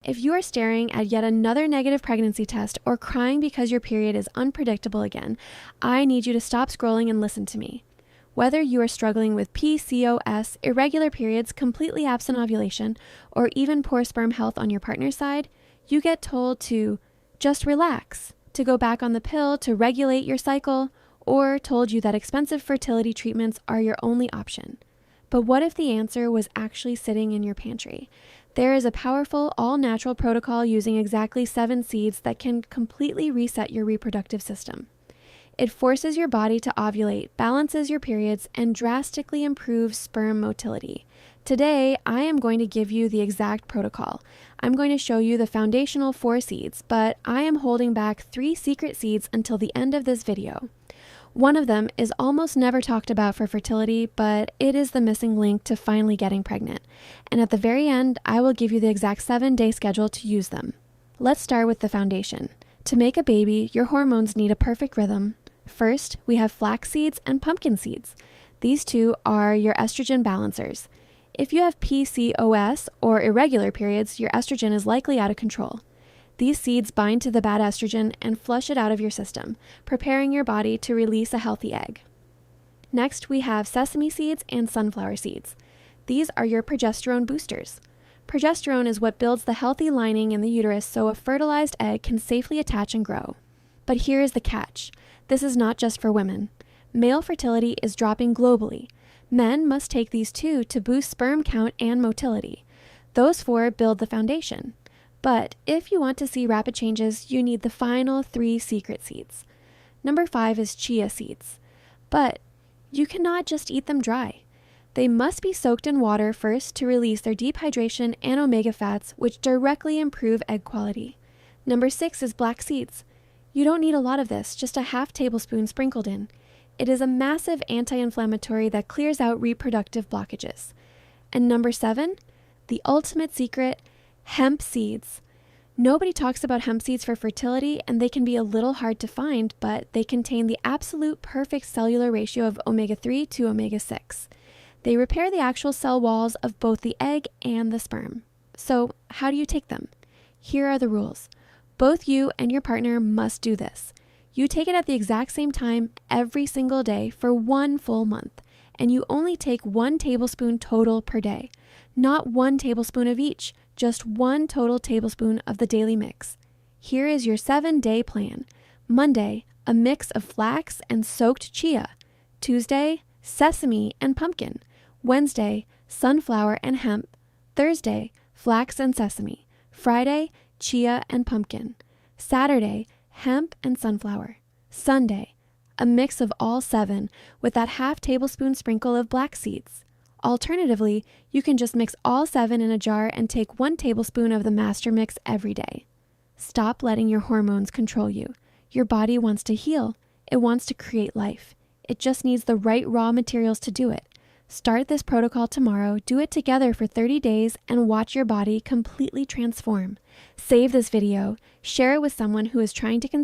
If you are staring at yet another negative pregnancy test or crying because your period is unpredictable again, I need you to stop scrolling and listen to me. Whether you are struggling with PCOS, irregular periods, completely absent ovulation, or even poor sperm health on your partner's side, you get told to just relax, to go back on the pill to regulate your cycle, or told you that expensive fertility treatments are your only option. But what if the answer was actually sitting in your pantry? There is a powerful, all-natural protocol using exactly 7 seeds that can completely reset your reproductive system. It forces your body to ovulate, balances your periods, and drastically improves sperm motility. Today, I am going to give you the exact protocol. I'm going to show you the foundational 4 seeds, but I am holding back 3 secret seeds until the end of this video. One of them is almost never talked about for fertility, but it is the missing link to finally getting pregnant. And at the very end, I will give you the exact 7-day schedule to use them. Let's start with the foundation. To make a baby, your hormones need a perfect rhythm. First, we have flax seeds and pumpkin seeds. These two are your estrogen balancers. If you have PCOS or irregular periods, your estrogen is likely out of control. These seeds bind to the bad estrogen and flush it out of your system, preparing your body to release a healthy egg. Next, we have sesame seeds and sunflower seeds. These are your progesterone boosters. Progesterone is what builds the healthy lining in the uterus so a fertilized egg can safely attach and grow. But here is the catch. This is not just for women. Male fertility is dropping globally. Men must take these too to boost sperm count and motility. Those 4 build the foundation. But if you want to see rapid changes, you need the final 3 secret seeds. Number 5 is chia seeds. But you cannot just eat them dry. They must be soaked in water first to release their deep hydration and omega fats, which directly improve egg quality. Number 6 is black seeds. You don't need a lot of this, just a half tablespoon sprinkled in. It is a massive anti-inflammatory that clears out reproductive blockages. And number 7, the ultimate secret, hemp seeds. Nobody talks about hemp seeds for fertility, and they can be a little hard to find, but they contain the absolute perfect cellular ratio of omega-3 to omega-6. They repair the actual cell walls of both the egg and the sperm. So how do you take them? Here are the rules. Both you and your partner must do this. You take it at the exact same time every single day for 1 full month, and you only take 1 tablespoon total per day. Not 1 tablespoon of each, just 1 total tablespoon of the daily mix. Here is your 7-day plan. Monday, a mix of flax and soaked chia. Tuesday, sesame and pumpkin. Wednesday, sunflower and hemp. Thursday, flax and sesame. Friday, chia and pumpkin. Saturday, hemp and sunflower. Sunday, a mix of all 7 with that half tablespoon sprinkle of black seeds. Alternatively, you can just mix all 7 in a jar and take 1 tablespoon of the master mix every day. Stop letting your hormones control you. Your body wants to heal. It wants to create life. It just needs the right raw materials to do it. Start this protocol tomorrow, do it together for 30 days, and watch your body completely transform. Save this video, share it with someone who is trying to conceive